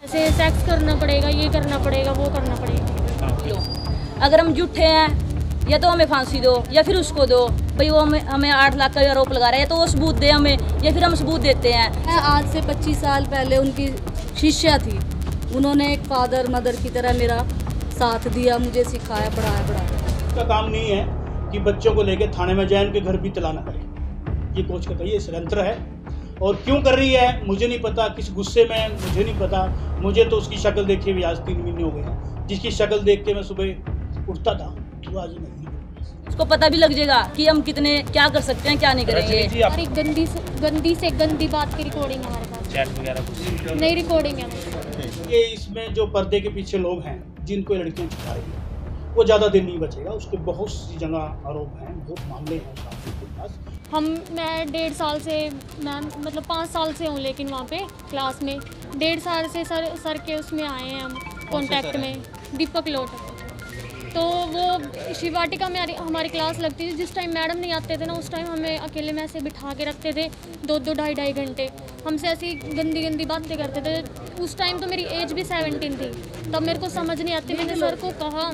जैसे सेक्स करना पड़ेगा, ये करना पड़ेगा, वो करना पड़ेगा। अगर हम झूठे हैं या तो हमें फांसी दो या फिर उसको दो। भाई वो हमें 8 लाख का आरोप लगा रहा है, या तो वो सबूत दे हमें या फिर हम सबूत देते हैं। मैं आज से 25 साल पहले उनकी शिष्या थी। उन्होंने एक फादर मदर की तरह मेरा साथ दिया, मुझे सिखाया, पढ़ाया। उसका काम नहीं है कि बच्चों को लेकर थाने में जाए, उनके घर भी तलाना पड़े। ये कोच का कहिए षड्यंत्र है, और क्यों कर रही है मुझे नहीं पता, किस गुस्से में मुझे नहीं पता। मुझे तो उसकी शक्ल देखे भी आज 3 महीने हो गए हैं। जिसकी शक्ल देख के मैं सुबह उठता था वो आज नहीं। उसको पता भी लग जाएगा कि हम कितने क्या कर सकते हैं, क्या नहीं करेंगे। हमारी गंदी से गंदी बात की रिकॉर्डिंग हमारे पास, चैट वगैरह कुछ नई रिकॉर्डिंग है। ये इसमें जो पर्दे के पीछे लोग हैं जिनको लड़कियां छुपा रही हैं, वो ज़्यादा दिन नहीं बचेगा। उसके बहुत सी जगह आरोप हैं, बहुत मामले हैं उसके पास। मैं 1.5 साल से, मैं मतलब 5 साल से हूँ, लेकिन वहाँ पे क्लास में 1.5 साल से सर के उसमें आए हैं हम कांटेक्ट में। दीपक लोट। तो वो शिवाटिका में हमारी क्लास लगती थी। जिस टाइम मैडम नहीं आते थे ना, उस टाइम हमें अकेले में ऐसे बिठा के रखते थे 2-2, 2.5 घंटे। हमसे ऐसी गंदी बातें करते थे। उस टाइम तो मेरी एज भी 17 थी, तब मेरे को समझ नहीं आती। मैंने सर को कहा,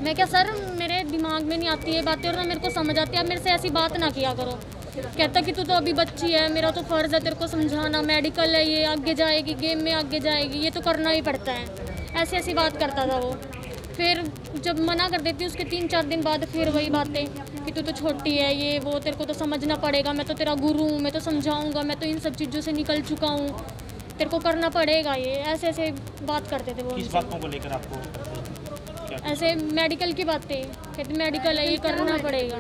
मैं क्या सर मेरे दिमाग में नहीं आती ये बातें और ना मेरे को समझ आती है, आप मेरे से ऐसी बात ना किया करो। कहता कि तू तो अभी बच्ची है, मेरा तो फ़र्ज़ है तेरे को समझाना, मेडिकल है ये, आगे जाएगी, गेम में आगे जाएगी, ये तो करना ही पड़ता है। ऐसी बात करता था वो। फिर जब मना कर देती उसके 3-4 दिन बाद फिर वही बातें कि तू तो छोटी है, ये वो, तेरे को तो समझना पड़ेगा, मैं तो तेरा गुरु हूँ, मैं तो समझाऊंगा, मैं तो इन सब चीज़ों से निकल चुका हूँ, तेरे को करना पड़ेगा ये। ऐसे बात करते थे वो। किस बातों को लेकर आपको? ऐसे मेडिकल की बातें, कहते मेडिकल है, ये करना पड़ेगा,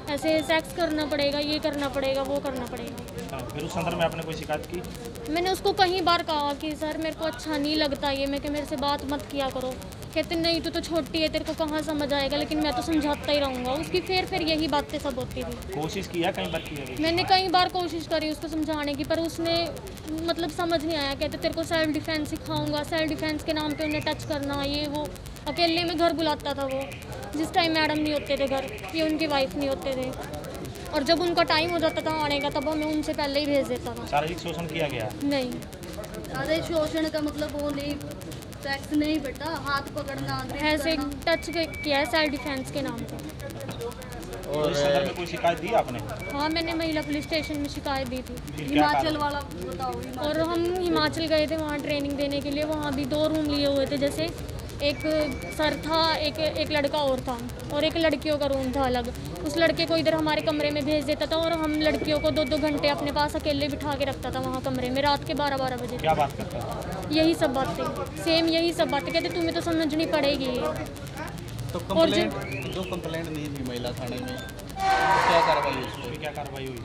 ऐसे सेक्स करना पड़ेगा, ये करना पड़ेगा, वो करना पड़ेगा। फिर उस संदर्भ में आपने कोई शिकायत की? मैंने उसको कई बार कहा कि सर मेरे को अच्छा नहीं लगता ये, मैं कि मेरे से बात मत किया करो। कहते नहीं तू तो छोटी है, तेरे को कहाँ समझ आएगा, लेकिन मैं तो समझाता ही रहूँगा। उसकी फिर यही बातें सब होती थी। कोशिश किया कई बार की? मैंने कई बार कोशिश करी उसको समझाने की, पर उसने मतलब समझ नहीं आया। कहते तेरे को सेल्फ डिफेंस सिखाऊंगा, सेल्फ डिफेंस के नाम पे उन्हें टच करना, ये वो। अकेले में घर बुलाता था वो, जिस टाइम मैडम नहीं होते थे घर, ये उनकी वाइफ नहीं होते थे, और जब उनका टाइम हो जाता था आने का तब हमें उनसे पहले ही भेज देता था। शारीरिक शोषण किया गया? नहीं, शारीरिक शोषण का मतलब वो नहीं, सेक्स नहीं बेटा, हाथ पकड़ना, ऐसे टच किया है सेल्फ डिफेंस के नाम पे। और इस संदर्भ में कोई शिकायत दी आपने? हाँ, मैंने महिला पुलिस स्टेशन में शिकायत दी थी। हिमाचल वाला बताओ। और हम हिमाचल गए थे वहाँ ट्रेनिंग देने के लिए। वहाँ भी 2 रूम लिए हुए थे, जैसे एक सर था, एक लड़का और था, और एक लड़कियों का रूम था अलग। उस लड़के को इधर हमारे कमरे में भेज देता था, और हम लड़कियों को 2-2 घंटे अपने पास अकेले बिठा के रखता था वहाँ कमरे में, रात के 12-12 बजे। क्या बात करता था? यही सब बातें, सेम यही सब बातें। कहते तुम्हें तो समझनी पड़ेगी ये। तो जो कंप्लेंट नहीं थी महिला थाने में, क्या कार्रवाई हुई? उस पर क्या कार्रवाई हुई?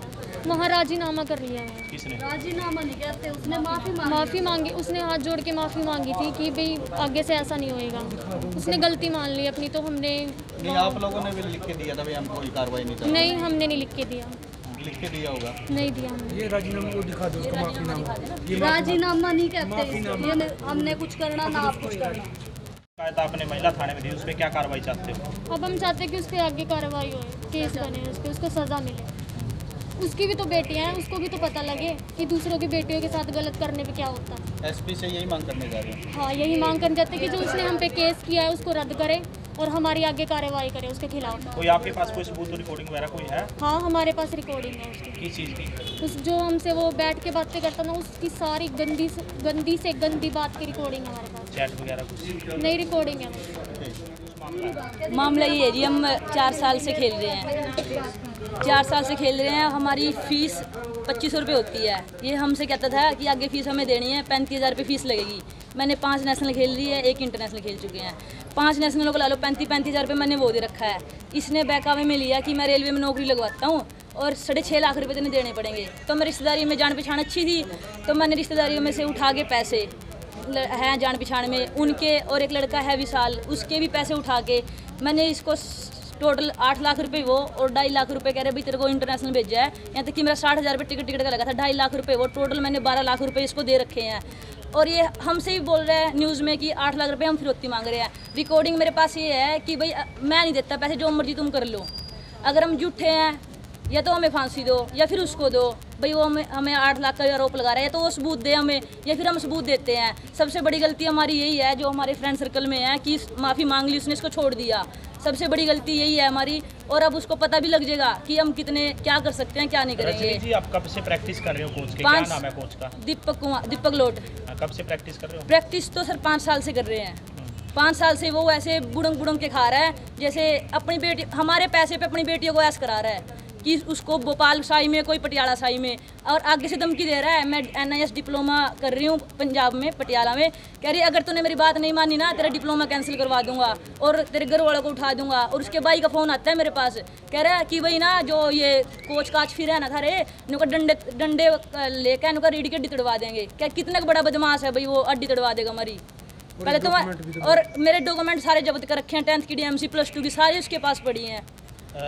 वहाँ राजीनामा कर लिया है। किसने? राजीनामा नहीं कहते, उसने माफ़ी मांगी। उसने हाथ जोड़ के माफ़ी मांगी थी कि भाई आगे से ऐसा नहीं होएगा। उसने गलती मान ली अपनी, तो हमने नहीं, आप लोगों ने भी लिख के दिया था भाई हम कोई कार्रवाई नहीं कर? नहीं, हमने नहीं लिख के दिया। लिख के दिया होगा? नहीं दिया हमने। ये राजीनामा को दिखा दो, उसका माफीनामा। राजीनामा नहीं कहते, ये हमने कुछ करना ना आप कुछ करना। शिकायत आपने महिला थाने में दी, उस पर क्या कार्रवाई चाहते हो? अब हम चाहते हैं कि उस पर आगे कार्रवाई हो, केस बने, उसको सज़ा मिले। उसकी भी तो बेटियां हैं, उसको भी तो पता लगे कि दूसरों की बेटियों के साथ गलत करने पे क्या होता है। एसपी से यही मांग करने जा रहे हैं? हाँ, यही मांग करने जाते हैं कि जो उसने हम पे केस किया है उसको रद्द करे और हमारी आगे कार्रवाई करे उसके खिलाफ। कोई आपके पास कोई सबूत रिकॉर्डिंग वगैरह कोई है? हाँ, हमारे पास रिकॉर्डिंग है उसकी। किस चीज़ की? उस जो हमसे वो बैठ के बातें करता ना, उसकी सारी गंदी से गंदी बात की रिकॉर्डिंग हमारे पास। चैट वगैरह कुछ? नई रिकॉर्डिंग है। मामला ये है जी, हम 4 साल से खेल रहे हैं, 4 साल से खेल रहे हैं। हमारी फ़ीस 2500 रुपये होती है। ये हमसे कहता था कि आगे फ़ीस हमें देनी है, 35,000 रुपये फ़ीस लगेगी। मैंने 5 नेशनल खेल ली है, 1 इंटरनेशनल खेल चुके हैं। 5 नेशनलों को ला लो, 35,000 रुपये मैंने वो दे रखा है। इसने बहकावे में लिया कि मैं रेलवे में नौकरी लगवाता हूँ और 6.5 लाख रुपये तो देने पड़ेंगे। तो मैं रिश्तेदारी में जान पहचान अच्छी थी, तो मैंने रिश्तेदारियों में से उठा के पैसे हैं जान पहचान में उनके, और एक लड़का है विशाल, उसके भी पैसे उठा के मैंने इसको टोटल 8 लाख रुपए वो और 2.5 लाख रुपए कह रहे भाई तेरे को इंटरनेशनल भेजा है। यहाँ तक कि मेरा 60,000 रुपये टिकट का लगा था, 2.5 लाख रुपए वो, टोटल मैंने 12 लाख रुपए इसको दे रखे हैं। और ये हमसे भी बोल रहा है न्यूज़ में कि 8 लाख रुपए हम फिरौती मांग रहे हैं। रिकॉर्डिंग मेरे पास ये है कि भाई मैं नहीं देता पैसे, जो मर्जी तुम कर लो। अगर हम झूठे हैं या तो हमें फांसी दो या फिर उसको दो। भाई वो हमें 8 लाख का आरोप लगा रहा है, तो वो सबूत दे हमें या फिर हम सबूत देते हैं। सबसे बड़ी गलती हमारी यही है जो हमारे फ्रेंड सर्कल में है कि माफ़ी मांग ली, उसने इसको छोड़ दिया। सबसे बड़ी गलती यही है हमारी, और अब उसको पता भी लग जाएगा कि हम कितने क्या कर सकते हैं क्या नहीं करेंगे। जी आप कब से प्रैक्टिस कर रहे हो कोच के? क्या नाम है कोच का? दीपक लोट। कब से प्रैक्टिस कर रहे हो? प्रैक्टिस तो सर 5 साल से कर रहे हैं। 5 साल से वो ऐसे बुड़ंग बुड़ंग के खा रहा है जैसे अपनी बेटी, हमारे पैसे पे अपनी बेटियों को ऐसा करा रहा है कि उसको भोपाल साई में, कोई पटियाला साई में, और आगे से धमकी दे रहा है। मैं NIS डिप्लोमा कर रही हूँ पंजाब में, पटियाला में, कह रही है अगर तूने मेरी बात नहीं मानी ना तेरा डिप्लोमा कैंसिल करवा दूंगा और तेरे घर वालों को उठा दूंगा। और उसके भाई का फ़ोन आता है मेरे पास, कह रहा है कि भाई ना जो ये कोच काच फिर है ना था रे, इनको डंडे लेकर इनको रीढ़ की हड्डी तोड़वा देंगे। क्या कितना बड़ा बदमाश है भाई, वो हड्डी तोड़वा देगा हमारी। पहले तो और मेरे डॉक्यूमेंट सारे जब्त कर रखे हैं, 10th की DMC +2 की सारी उसके पास पड़ी हैं।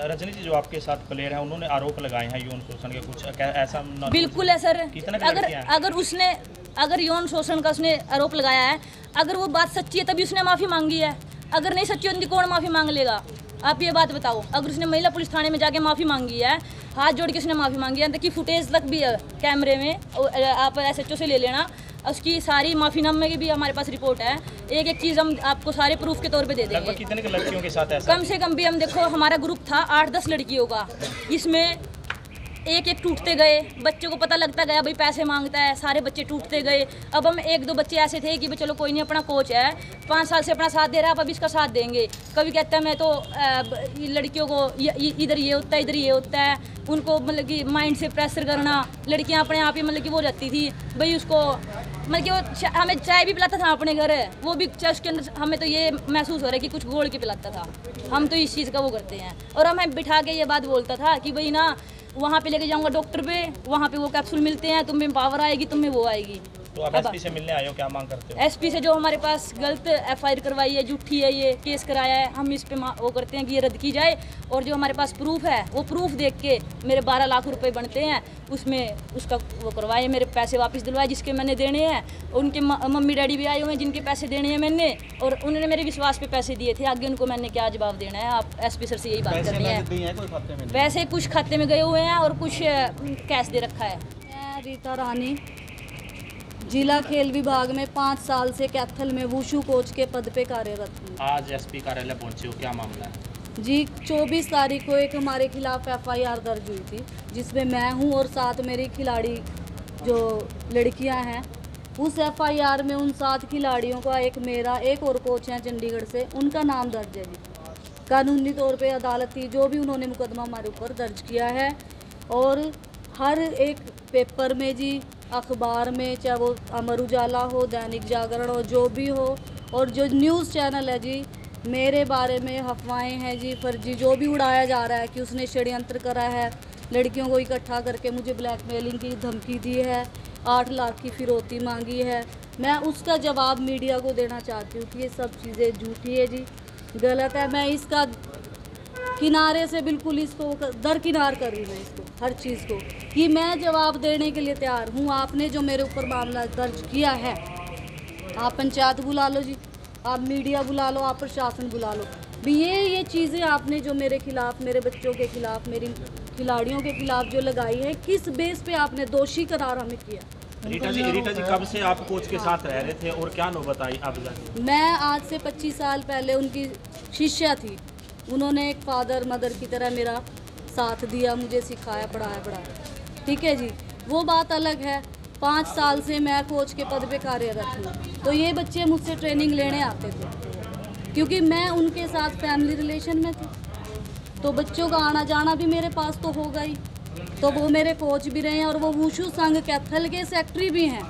रजनी जी जो आपके साथ प्लेयर हैं उन्होंने आरोप लगाए हैं यौन शोषण के, कुछ ऐसा? बिल्कुल है सर। कितना अगर यौन शोषण का उसने आरोप लगाया है, अगर वो बात सच्ची है तभी उसने माफ़ी मांगी है। अगर नहीं सच्ची होती कौन माफ़ी मांग लेगा? आप ये बात बताओ। अगर उसने महिला पुलिस थाने में जाके माफ़ी मांगी है, हाथ जोड़ के उसने माफ़ी मांगी है, कि फुटेज तक भी है कैमरे में, आप SHO से ले लेना, उसकी सारी माफ़ीनामे की भी हमारे पास रिपोर्ट है। एक एक चीज़ हम आपको सारे प्रूफ के तौर पे दे देंगे। लगभग कितने लड़कियों के साथ ऐसा? कम से कम भी हम देखो, हमारा ग्रुप था 8-10 लड़कियों का, इसमें एक एक टूटते गए, बच्चों को पता लगता गया भाई पैसे मांगता है, सारे बच्चे टूटते गए। अब हम 1-2 बच्चे ऐसे थे कि भाई चलो कोई नहीं, अपना कोच है 5 साल से अपना साथ दे रहा है, अब इसका साथ देंगे। कभी कहता है मैं तो लड़कियों को इधर ये होता है, इधर ये होता है, उनको मतलब कि माइंड से प्रेशर करना। लड़कियां अपने आप ही मतलब कि वो रहती थी भाई, उसको मतलब कि वो हमें चाय भी पिलाता था अपने घर, वो भी उसके अंदर हमें तो ये महसूस हो रहा है कि कुछ घोल के पिलाता था। हम तो इस चीज़ का वो करते हैं। और हमें बिठा के ये बात बोलता था कि भाई ना वहाँ पे लेके जाऊँगा डॉक्टर पे, वहाँ पे वो कैप्सूल मिलते हैं, तुम में पावर आएगी, तुम में वो आएगी। तो आप SP से मिलने आए हो, क्या मांग करते हो? SP से जो हमारे पास गलत FIR करवाई है, झूठी है, ये केस कराया है, हम इस पे वो करते हैं कि ये रद्द की जाए। और जो हमारे पास प्रूफ है वो प्रूफ देख के मेरे 12 लाख रुपए बनते हैं, उसमें उसका वो करवाए, मेरे पैसे वापस दिलवाए जिसके मैंने देने हैं। उनके मम्मी डैडी भी आए हुए हैं जिनके पैसे देने हैं मैंने, और उन्होंने मेरे विश्वास पे पैसे दिए थे, आगे उनको मैंने क्या जवाब देना है। आप SP सर से यही बात करनी है। पैसे कुछ खाते में गए हुए हैं और कुछ कैश दे रखा है। मैं रीता रानी जिला खेल विभाग में 5 साल से कैथल में वुशु कोच के पद पे कार्यरत हूँ। आज SP कार्यालय पहुंचे हो, क्या मामला है? जी 24 तारीख को एक हमारे खिलाफ FIR दर्ज हुई थी, जिसमें मैं हूँ और 7 मेरी खिलाड़ी जो लड़कियाँ हैं। उस FIR में उन 7 खिलाड़ियों का, एक मेरा, एक और कोच हैं चंडीगढ़ से, उनका नाम दर्ज है जी। कानूनी तौर पे अदालत थी जो भी उन्होंने मुकदमा हमारे ऊपर दर्ज किया है, और हर एक पेपर में जी, अखबार में, चाहे वो अमर उजाला हो, दैनिक जागरण हो, जो भी हो, और जो न्यूज़ चैनल है जी, मेरे बारे में अफवाहें हैं जी, फर्जी जो भी उड़ाया जा रहा है कि उसने षड्यंत्र करा है, लड़कियों को इकट्ठा करके मुझे ब्लैकमेलिंग की धमकी दी है, 8 लाख की फिरौती मांगी है। मैं उसका जवाब मीडिया को देना चाहती हूँ कि ये सब चीज़ें झूठी है जी, गलत है। मैं इसका किनारे से बिल्कुल इसको दरकिनार कर रही हूँ, इसको हर चीज़ को, कि मैं जवाब देने के लिए तैयार हूँ। आपने जो मेरे ऊपर मामला दर्ज किया है, आप पंचायत बुला लो जी, आप मीडिया बुला लो, आप प्रशासन बुला लो भी, ये चीज़ें आपने जो मेरे खिलाफ, मेरे बच्चों के खिलाफ, मेरी खिलाड़ियों के खिलाफ जो लगाई है, किस बेस पे आपने दोषी करार हमें किया? रीटा जी कब से आप कोच के साथ रह रहे थे और क्या नौबत आई अब तक? मैं आज से 25 साल पहले उनकी शिष्या थी। उन्होंने एक फादर मदर की तरह मेरा साथ दिया, मुझे सिखाया, पढ़ाया। ठीक है जी, वो बात अलग है। 5 साल से मैं कोच के पद पे कार्यरत हूँ, तो ये बच्चे मुझसे ट्रेनिंग लेने आते थे क्योंकि मैं उनके साथ फैमिली रिलेशन में थी, तो बच्चों का आना जाना भी मेरे पास तो होगा ही। तो वो मेरे कोच भी रहे हैं और वो वुशु संघ कैथल के सेक्रेटरी भी हैं,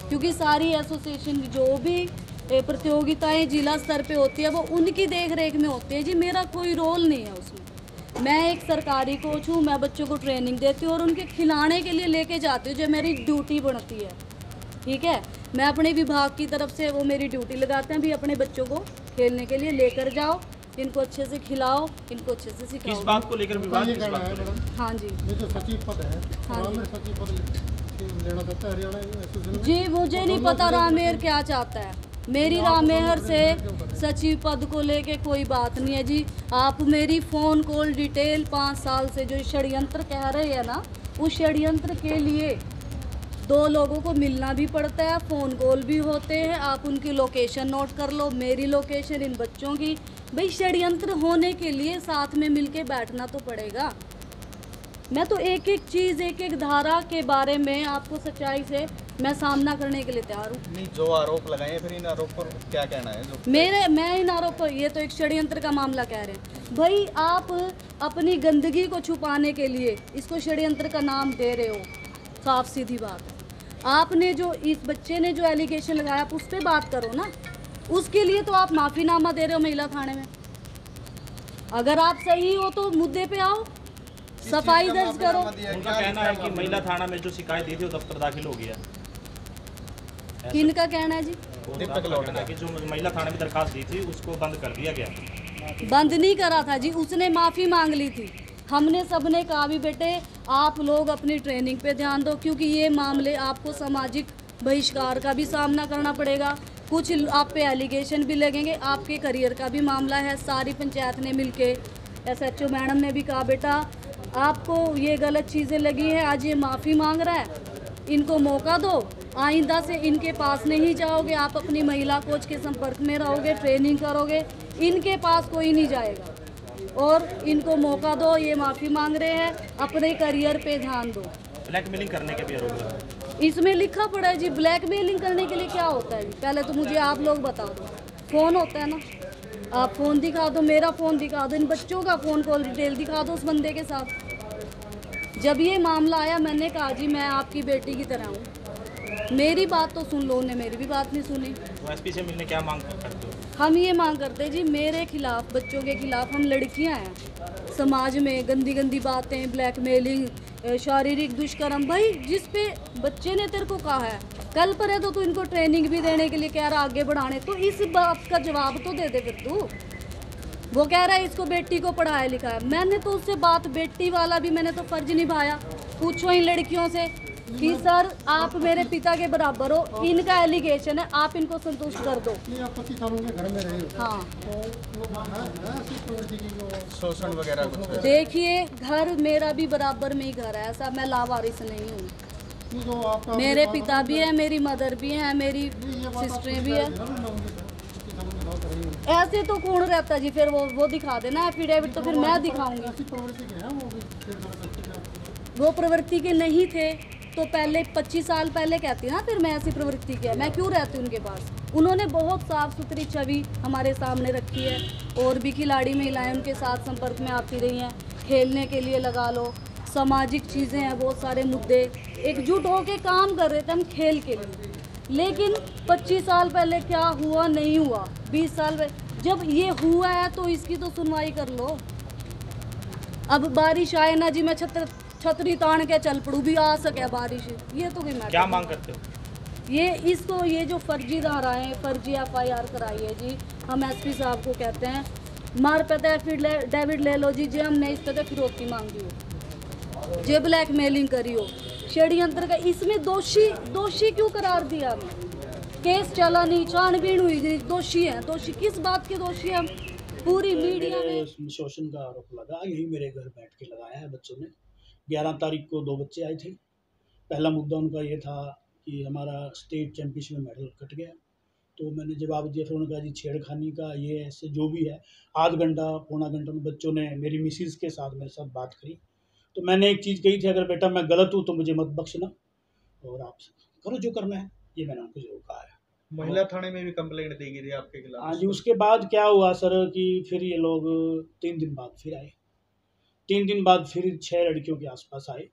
क्योंकि सारी एसोसिएशन की जो भी प्रतियोगिताएं जिला स्तर पे होती है वो उनकी देख रेख में होती है जी, मेरा कोई रोल नहीं है उसमें। मैं एक सरकारी कोच हूँ, मैं बच्चों को ट्रेनिंग देती हूँ और उनके खिलाने के लिए लेके जाती हूँ, जो मेरी ड्यूटी बनती है। ठीक है, मैं अपने विभाग की तरफ से वो मेरी ड्यूटी लगाते हैं भी, अपने बच्चों को खेलने के लिए लेकर जाओ, इनको अच्छे से खिलाओ, इनको अच्छे से सिखाओ। किस बात को लेकर विवाद? हाँ जी, ये जो सचिव पद है, हाँ जी, सचिव पद लेना चाहता है हरियाणा एसोसिएशन जी। मुझे नहीं पता रामेर क्या चाहता है, मेरी रामेहर से सचिव पद को लेके कोई बात नहीं है जी। आप मेरी फ़ोन कॉल डिटेल 5 साल से जो षड्यंत्र कह रहे हैं ना, उस षड्यंत्र के लिए 2 लोगों को मिलना भी पड़ता है, फ़ोन कॉल भी होते हैं। आप उनकी लोकेशन नोट कर लो, मेरी लोकेशन, इन बच्चों की। भाई षड्यंत्र होने के लिए साथ में मिलके बैठना तो पड़ेगा। मैं तो एक एक चीज़, एक एक धारा के बारे में आपको सच्चाई से मैं सामना करने के लिए तैयार हूँ। नहीं, जो आरोप लगाए हैं, फिर इन आरोप पर क्या कहना है? जो मैं इन आरोप पर, ये तो एक षड्यंत्र का मामला कह रहे हैं। भाई आप अपनी गंदगी को छुपाने के लिए इसको षड्यंत्र का नाम दे रहे हो, साफ सीधी बात है। आपने जो इस बच्चे ने जो एलिगेशन लगाया, आप उस पर बात करो ना। उसके लिए तो आप माफ़ीनामा दे रहे हो महिला थाने में। अगर आप सही हो तो मुद्दे पे आओ, सफाई दर्ज करो। उनका कहना है कि महिला थाना में जो शिकायत दी थी वो दफ्तर दाखिल हो गया। किनका कहना है जी? दीपक लौट कि जो महिला थाने में दरखास्त दी थी उसको बंद कर दिया गया। बंद नहीं करा था जी, उसने माफ़ी मांग ली थी। हमने सबने कहा भी बेटे आप लोग अपनी ट्रेनिंग पे ध्यान दो, क्योंकि ये मामले आपको सामाजिक बहिष्कार का भी सामना करना पड़ेगा, कुछ आप पे एलिगेशन भी लगेंगे, आपके करियर का भी मामला है। सारी पंचायत ने मिलके, SHO मैडम ने भी कहा बेटा आपको ये गलत चीज़ें लगी हैं, आज ये माफ़ी मांग रहा है, इनको मौका दो, आइंदा से इनके पास नहीं जाओगे, आप अपनी महिला कोच के संपर्क में रहोगे, ट्रेनिंग करोगे, इनके पास कोई नहीं जाएगा और इनको मौका दो। ये माफ़ी मांग रहे हैं, अपने करियर पे ध्यान दो। ब्लैकमेलिंग करने के भी आरोप लगा। इसमें लिखा पड़ा है जी, ब्लैकमेलिंग करने के लिए क्या होता है जी? पहले तो मुझे आप लोग बता दो। फ़ोन होता है ना, आप फ़ोन दिखा दो, मेरा फ़ोन दिखा दो, इन बच्चों का फ़ोन कॉल डिटेल दिखा दो उस बंदे के साथ। जब ये मामला आया मैंने कहा जी मैं आपकी बेटी की तरह हूँ, मेरी बात तो सुन लो। उन्होंने मेरी भी बात नहीं सुनी। तो SP से मिलने क्या मांग करते हो? हम ये मांग करते हैं जी, मेरे खिलाफ, बच्चों के खिलाफ, हम लड़कियां हैं, समाज में गंदी गंदी बातें, ब्लैकमेलिंग, शारीरिक दुष्कर्म, भाई जिस पे बच्चे ने तेरे को कहा है, कल पर है तो इनको ट्रेनिंग भी देने के लिए कह रहा आगे बढ़ाने, तो इस बात का जवाब तो दे दे फिर तू। वो कह रहा है इसको बेटी को पढ़ाया लिखाया, मैंने तो उससे बात, बेटी वाला भी मैंने तो फर्ज निभाया। पूछो इन लड़कियों से कि सर आप मेरे पिता के बराबर हो, इनका एलिगेशन है, आप इनको संतुष्ट कर दो। नहीं, आप 25 सालों के घर में रहे हो। हाँ तो ऐसी प्रवृत्ति की जो शोषण वगैरह कुछ है? देखिए घर मेरा भी बराबर में ही घर है, ऐसा मैं लावारिस नहीं हूँ। नहीं, जो आपका मेरे पिता भी है, मेरी मदर भी है, मेरी ये बात सिस्टरें भी है। ऐसी ऐसे तो कौन रहता जी, फिर वो दिखा देना एफिडेविट, तो फिर मैं दिखाऊंगी। प्रवृत्ति के हैं वो भी, फिर जरा वो प्रवृत्ति के नहीं थे तो पहले 25 साल पहले कहती ना, फिर मैं ऐसी प्रवृत्ति की है, मैं क्यों रहती उनके पास। उन्होंने बहुत साफ सुथरी छवि हमारे सामने रखी है, और भी खिलाड़ी महिलाएं उनके साथ संपर्क में आती रही हैं, खेलने के लिए लगा लो, सामाजिक चीज़ें हैं, बहुत सारे मुद्दे, एकजुट होकर काम कर रहे थे हम खेल के लिए। लेकिन 25 साल पहले क्या हुआ नहीं हुआ, 20 साल पहले जब ये हुआ है तो इसकी तो सुनवाई कर लो। अब बारिश आए ना जी, मैं छतरी तान के चल पड़ू, भी आ सके बारिश, ये तो कोई मैटर क्या मांग करते हो? ये जो फर्जी धाराएं, फर्जी FIR कराई है जी, हम SP साहब को कहते हैं मार पता है डेविड ले लो जी, जे हमने इस तरह फिरौती मांगी हो, जे ब्लैकमेलिंग करी हो, षड्यंत्र का, इसमें दोषी क्यों करार दिया हमें? केस चला नहीं, छानबीन हुई, दोषी है। दोषी किस बात के दोषी हम? पूरी मीडिया में शोषण का आरोप लगा, यही मेरे घर बैठ के लगाया है बच्चों ने। 11 तारीख को 2 बच्चे आए थे। पहला मुद्दा उनका ये था कि हमारा स्टेट चैंपियनशिप में मेडल कट गया, तो मैंने जवाब दिया। फिर उन्होंने कहा जी छेड़खानी का ये ऐसे जो भी है, आध घंटा पौना घंटा में बच्चों ने मेरी मिसिज़ के साथ मेरे साथ बात करी। तो मैंने एक चीज़ कही थी, अगर बेटा मैं गलत हूँ तो मुझे मत बख्शना और आप करो जो करना है, ये मैंने उनको जरूर कहा है। महिला थाने में भी कंप्लेंट दी गई थी आपके खिलाफ? हाँ जी। उसके बाद क्या हुआ सर कि फिर ये लोग 3 दिन बाद फिर आए, 3 दिन बाद फिर 6 लड़कियों के आसपास आए,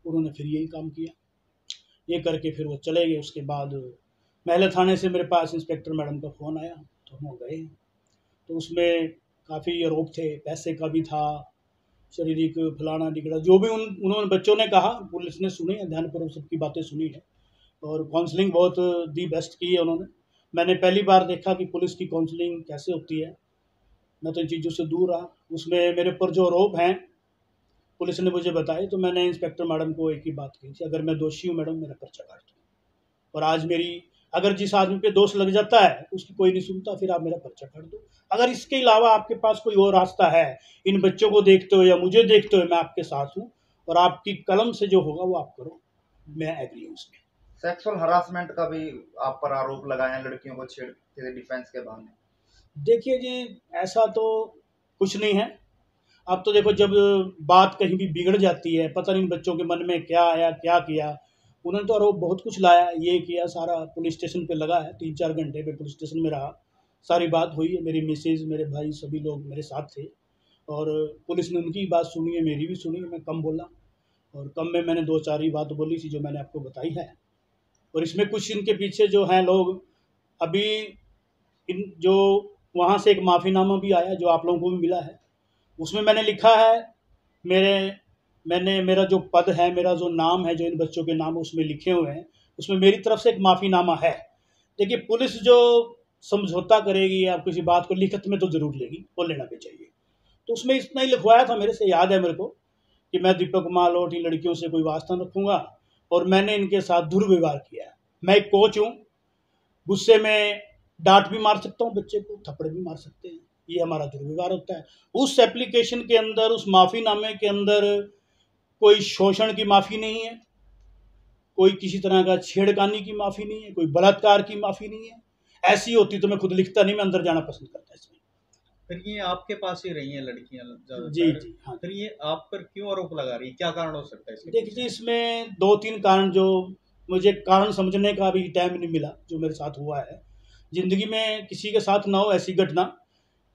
उन्होंने फिर यही काम किया, ये करके फिर वो चले गए। उसके बाद महिला थाने से मेरे पास इंस्पेक्टर मैडम का फ़ोन आया, तो हम गए, तो उसमें काफ़ी आरोप थे, पैसे का भी था, शारीरिक फलाना टिकड़ा, जो भी उन्होंने बच्चों ने कहा, पुलिस ने सुनी है, ध्यानपूर्वक सबकी बातें सुनी है, और काउंसलिंग बहुत दी बेस्ट की है उन्होंने। मैंने पहली बार देखा कि पुलिस की काउंसलिंग कैसे होती है, मैं तो इन चीज़ों से दूर रहा। उसमें मेरे पर जो आरोप हैं पुलिस ने मुझे बताए, तो मैंने इंस्पेक्टर मैडम को एक ही बात कही थी, अगर मैं दोषी हूँ मैडम, मेरा पर्चा काट दो। और आज मेरी, अगर जिस आदमी पे दोष लग जाता है उसकी कोई नहीं सुनता, फिर आप मेरा पर्चा काट दो। अगर इसके अलावा आपके पास कोई और रास्ता है, इन बच्चों को देखते हो या मुझे देखते हो मैं आपके साथ हूँ, और आपकी कलम से जो होगा वो आप करो, मैं एग्री हूँ उसमें। सेक्सुअल हरासमेंट का भी आप पर आरोप लगाए हैं, लड़कियों को छेड़ते थे डिफेंस के बहाने। देखिए जी, ऐसा तो कुछ नहीं है। अब तो देखो, जब बात कहीं भी बिगड़ जाती है, पता नहीं बच्चों के मन में क्या आया, क्या किया। उन्होंने तो आरोप बहुत कुछ लाया, ये किया, सारा पुलिस स्टेशन पे लगा है। 3-4 घंटे पे पुलिस स्टेशन में रहा, सारी बात हुई है। मेरी मिसेज, मेरे भाई, सभी लोग मेरे साथ थे और पुलिस ने उनकी बात सुनी है, मेरी भी सुनी है। मैं कम बोला और कम में मैंने 2-4 ही बात बोली थी जो मैंने आपको बताई है। और इसमें कुछ इनके पीछे जो हैं लोग, अभी इन जो वहाँ से एक माफ़ीनामा भी आया जो आप लोगों को भी मिला है, उसमें मैंने लिखा है, मेरा जो पद है, मेरा जो नाम है, जो इन बच्चों के नाम उसमें लिखे हुए हैं, उसमें मेरी तरफ से एक माफ़ीनामा है। देखिए, पुलिस जो समझौता करेगी या किसी बात को लिखित में तो ज़रूर लेगी, वो लेना भी चाहिए। तो उसमें इतना ही लिखवाया था, मेरे से याद है मेरे को, कि मैं दीपक मालोट इन लड़कियों से कोई वास्ता न रखूँगा और मैंने इनके साथ दुर्व्यवहार किया है। मैं एक कोच हूँ, गुस्से में डांट भी मार सकता हूँ, बच्चे को थप्पड़ भी मार सकते हैं, ये हमारा दुर्व्यवहार होता है। उस एप्लीकेशन के अंदर, उस माफ़ीनामे के अंदर कोई शोषण की माफ़ी नहीं है, कोई किसी तरह का छेड़खानी की माफ़ी नहीं है, कोई बलात्कार की माफ़ी नहीं है। ऐसी होती तो मैं खुद लिखता नहीं, मैं अंदर जाना पसंद करता इसमें। फिर ये आपके पास ही रही हैं लड़कियां ज्यादातर? जी हाँ। फिर ये आप पर क्यों आरोप लगा रही है, क्या कारण हो सकता है इसके? देखिए, इसमें 2-3 कारण, जो मुझे कारण समझने का भी टाइम नहीं मिला, जो मेरे साथ हुआ है। ज़िंदगी में किसी के साथ ना हो ऐसी घटना।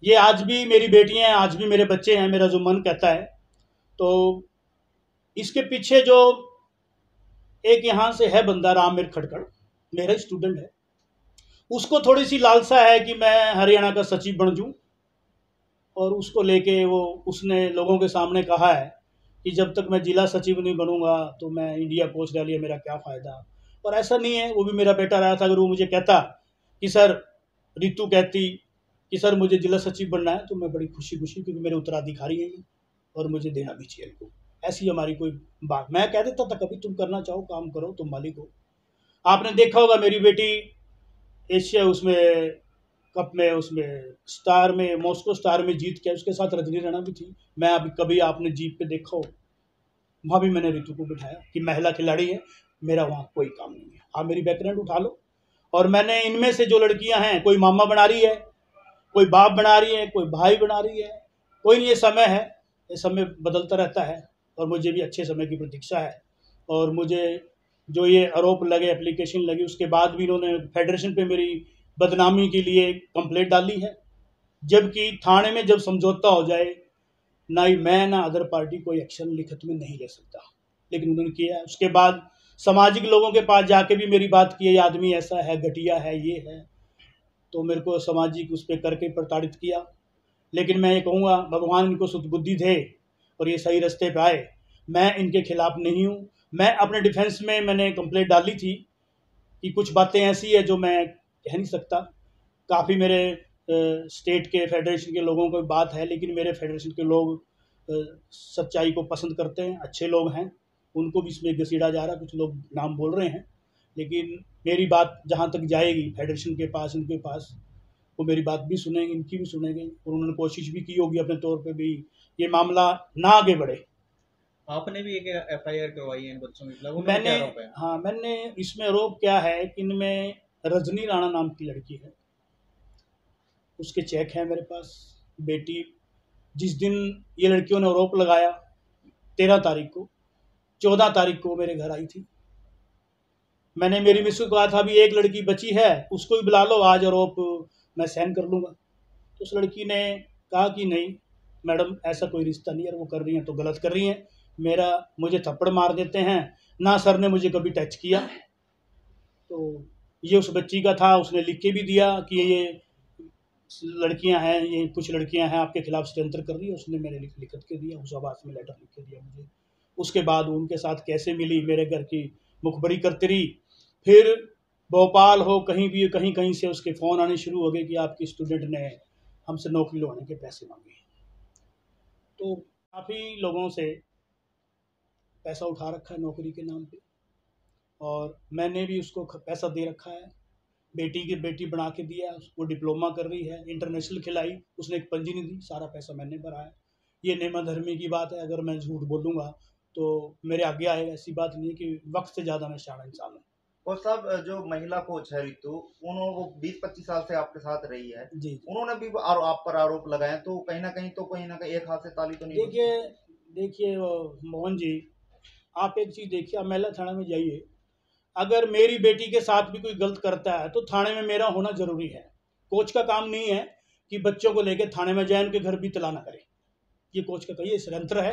ये आज भी मेरी बेटियां हैं, आज भी मेरे बच्चे हैं, मेरा जो मन कहता है। तो इसके पीछे जो एक यहाँ से है बंदा, रामवीर खटकड़, मेरा स्टूडेंट है, उसको थोड़ी सी लालसा है कि मैं हरियाणा का सचिव बन जाऊँ, और उसको लेके उसने लोगों के सामने कहा है कि जब तक मैं जिला सचिव नहीं बनूंगा तो मैं इंडिया पोस्ट डालिए, मेरा क्या फ़ायदा। और ऐसा नहीं है, वो भी मेरा बेटा रहा था। अगर वो मुझे कहता कि सर, रितु कहती कि सर मुझे जिला सचिव बनना है, तो मैं बड़ी खुशी, क्योंकि मेरे उत्तराधिकारी हैं ये और मुझे देना भी चाहिए इनको। ऐसी हमारी कोई बात, मैं कह देता था कभी तुम करना चाहो काम करो, तुम मालिक हो। आपने देखा होगा मेरी बेटी एशिया कप में, उसमें स्टार में, मॉस्को स्टार में जीत के, उसके साथ रजनी राणा भी थी। मैं अभी कभी आपने जीप पे देखा हो, वहाँ भी मैंने रितु को बिठाया कि महिला खिलाड़ी है, मेरा वहाँ कोई काम नहीं है, आप मेरी बैकग्राउंड उठा लो। और मैंने इनमें से जो लड़कियां हैं, कोई मामा बना रही है, कोई बाप बना रही है, कोई भाई बना रही है, कोई नहीं, ये समय है, ये समय बदलता रहता है और मुझे भी अच्छे समय की प्रतीक्षा है। और मुझे जो ये आरोप लगे, एप्लीकेशन लगी, उसके बाद भी इन्होंने फेडरेशन पे मेरी बदनामी के लिए कंप्लेंट डाली है, जबकि थाने में जब समझौता हो जाए, ना ही मैं ना अदर पार्टी कोई एक्शन लिखित में नहीं ले सकता, लेकिन उन्होंने किया है। उसके बाद सामाजिक लोगों के पास जाके भी मेरी बात की है, ये आदमी ऐसा है, घटिया है, ये है, तो मेरे को सामाजिक उस पर करके प्रताड़ित किया। लेकिन मैं ये कहूँगा, भगवान इनको सुदबुद्धि दे और ये सही रास्ते पे आए। मैं इनके खिलाफ नहीं हूँ। मैं अपने डिफेंस में मैंने कंप्लेंट डाली थी कि कुछ बातें ऐसी है जो मैं कह नहीं सकता। काफ़ी मेरे स्टेट के फेडरेशन के लोगों को बात है, लेकिन मेरे फेडरेशन के लोग सच्चाई को पसंद करते हैं, अच्छे लोग हैं, उनको भी इसमें घसीटा जा रहा है। कुछ लोग नाम बोल रहे हैं, लेकिन मेरी बात जहाँ तक जाएगी फेडरेशन के पास, इनके पास, वो मेरी बात भी सुनेंगे, इनकी भी सुनेंगे, और उन्होंने कोशिश भी की होगी अपने तौर पे भी ये मामला ना आगे बढ़े। आपने भी एक एफआईआर करवाई है इन बच्चों के खिलाफ, मैंने, क्या आरोप है? हाँ, मैंने इसमें आरोप क्या है कि इनमें रजनी राणा नाम की लड़की है, उसके चेक है मेरे पास। बेटी जिस दिन ये लड़कियों ने आरोप लगाया 13 तारीख को, 14 तारीख को मेरे घर आई थी। मैंने मेरी मिस को कहा था अभी एक लड़की बची है, उसको भी बुला लो, आज आरोप मैं सहन कर लूँगा। तो उस लड़की ने कहा कि नहीं मैडम, ऐसा कोई रिश्ता नहीं है, वो कर रही हैं तो गलत कर रही हैं, मुझे थप्पड़ मार देते हैं ना, सर ने मुझे कभी टच किया। तो ये उस बच्ची का था, उसने लिख के भी दिया कि ये लड़कियां हैं, ये कुछ लड़कियां हैं आपके खिलाफ षड्यंत्र कर रही है, उसने मैंने लिख के दिया, उस आवाज़ में लेटर लिख के दिया मुझे। उसके बाद उनके साथ कैसे मिली, मेरे घर की मुखबरी करती रही। फिर भोपाल हो, कहीं भी, कहीं कहीं से उसके फ़ोन आने शुरू हो गए कि आपकी स्टूडेंट ने हमसे नौकरी लवाने के पैसे मांगे। तो काफ़ी लोगों से पैसा उठा रखा है नौकरी के नाम पे, और मैंने भी उसको पैसा दे रखा है। बेटी बना के दिया, वो डिप्लोमा कर रही है, इंटरनेशनल खिलाई, उसने एक पंजी नहीं दी, सारा पैसा मैंने भरा है। ये नेमा धर्मी की बात है, अगर मैं झूठ बोलूँगा तो मेरे आगे आएगा। ऐसी बात नहीं है कि वक्त से ज़्यादा मैं शाना इंसान हूँ। कोच साहब, जो महिला कोच है रितु, उन्होंने वो 20-25 साल से आपके साथ रही है, जी उन्होंने भी आप पर आरोप लगाए, तो कहीं ना कहीं एक हाथ से ताली तो नहीं देखिए मोहन जी, आप एक चीज़ देखिए, आप महिला थाना में जाइए, अगर मेरी बेटी के साथ भी कोई गलत करता है तो थाने में मेरा होना जरूरी है। कोच का काम नहीं है कि बच्चों को लेकर थाने में जाए, उनके घर भी तला ना करे। ये कोच का कहिए षड्यंत्र है,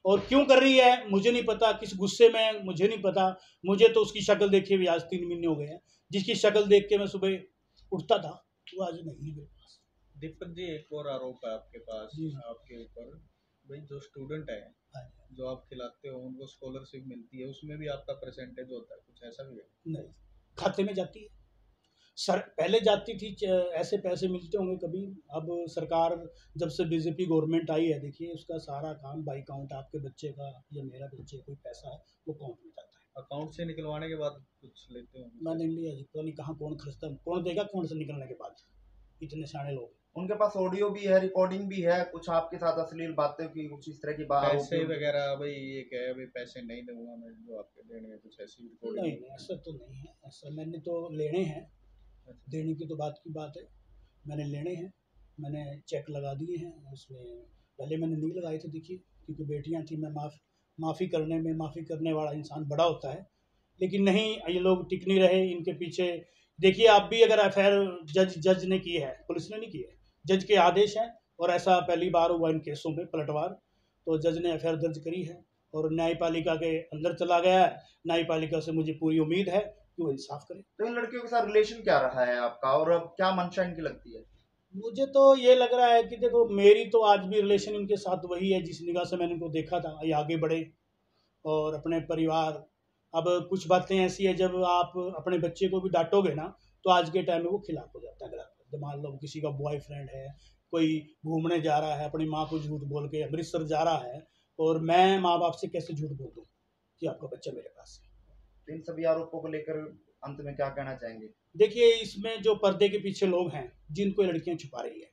और क्यों कर रही है मुझे नहीं पता, किस गुस्से में मुझे नहीं पता। मुझे तो उसकी शक्ल देखे हुए आज 3 महीने हो गए हैं। जिसकी शक्ल देख के मैं सुबह उठता था वो आज नहीं है मेरे पास। दीपक जी, एक और आरोप है आपके पास, आपके ऊपर, भाई जो स्टूडेंट है जो आप खिलाते हो उनको स्कॉलरशिप मिलती है, उसमें भी आपका परसेंटेज होता है, कुछ ऐसा भी है? नहीं, खाते में जाती है सर, पहले जाती थी, ऐसे पैसे मिलते होंगे कभी। अब सरकार जब से बीजेपी गवर्नमेंट आई है, देखिए उसका सारा काम बाई अकाउंट, आपके बच्चे का या मेरा बच्चे कोई पैसा है वो अकाउंट में जाता है। अकाउंट से निकलवाने के बाद कुछ लेते हो? मैंने नहीं लिया जी, पता नहीं कहाँ कौन खर्चता, कौन देगा अकाउंट से निकलने के बाद, इतने सारे लोग। उनके पास ऑडियो भी है, रिकॉर्डिंग भी है, कुछ आपके साथ अश्लील बातें की, कुछ इस तरह की बात, पैसे वगैरह, भाई ये क्या है, भाई पैसे नहीं दूंगा मैं जो आपके देने हैं, कुछ ऐसी रिकॉर्डिंग? नहीं, ऐसा तो नहीं है, ऐसा मैंने तो लेने हैं, देने की तो बात है, मैंने लेने हैं, मैंने चेक लगा दिए हैं उसमें। पहले मैंने नहीं लगाए थे, देखिए क्योंकि बेटियां थी, मैं माफ़ी करने वाला इंसान बड़ा होता है, लेकिन नहीं, ये लोग टिक नहीं रहे इनके पीछे। देखिए आप भी अगर एफआईआर जज ने की है, पुलिस ने नहीं की है, जज के आदेश है, और ऐसा पहली बार हुआ इन केसों में पलटवार, तो जज ने एफआईआर दर्ज करी है और न्यायपालिका के अंदर चला गया है। न्यायपालिका से मुझे पूरी उम्मीद है कि वो इंसाफ करे। तो इन लड़कियों के साथ रिलेशन क्या रहा है आपका, और अब क्या मंशा इनकी लगती है? मुझे तो ये लग रहा है कि देखो, मेरी तो आज भी रिलेशन इनके साथ वही है जिस निगाह से मैंने इनको देखा था। ये आगे बढ़े और अपने परिवार, अब कुछ बातें ऐसी है, जब आप अपने बच्चे को भी डांटोगे ना तो आज के टाइम में वो खिलाफ हो जाता है गलत। मान लो किसी का बॉयफ्रेंड है, कोई घूमने जा रहा है, अपनी माँ को झूठ बोल के अमृतसर जा रहा है, और मैं माँ बाप से कैसे झूठ बोल दूँ कि आपका बच्चा मेरे पास है। तो इन सभी आरोपों को लेकर अंत में क्या कहना चाहेंगे? देखिए, इसमें जो पर्दे के पीछे लोग हैं जिनको लड़कियां छुपा रही है,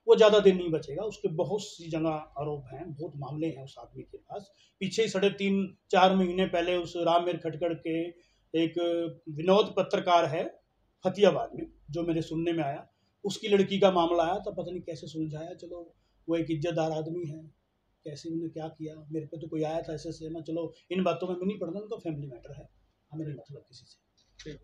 वो ज़्यादा दिन नहीं बचेगा। उसके बहुत सी जगह आरोप हैं, बहुत मामले हैं उस आदमी के पास। पीछे 3.5-4 महीने पहले उस रामवीर खटकड़ के एक विनोद पत्रकार है फतियाबाद में, जो मेरे सुनने में आया, उसकी लड़की का मामला आया, तो पता नहीं कैसे सुलझाया। चलो, वो एक इज्जतदार आदमी है, कैसे उन्होंने क्या किया, मेरे पे तो कोई आया था ऐसे मैं, चलो इन बातों में मैं नहीं पढ़ना, उनका फैमिली मैटर है, हमें नहीं मतलब किसी से।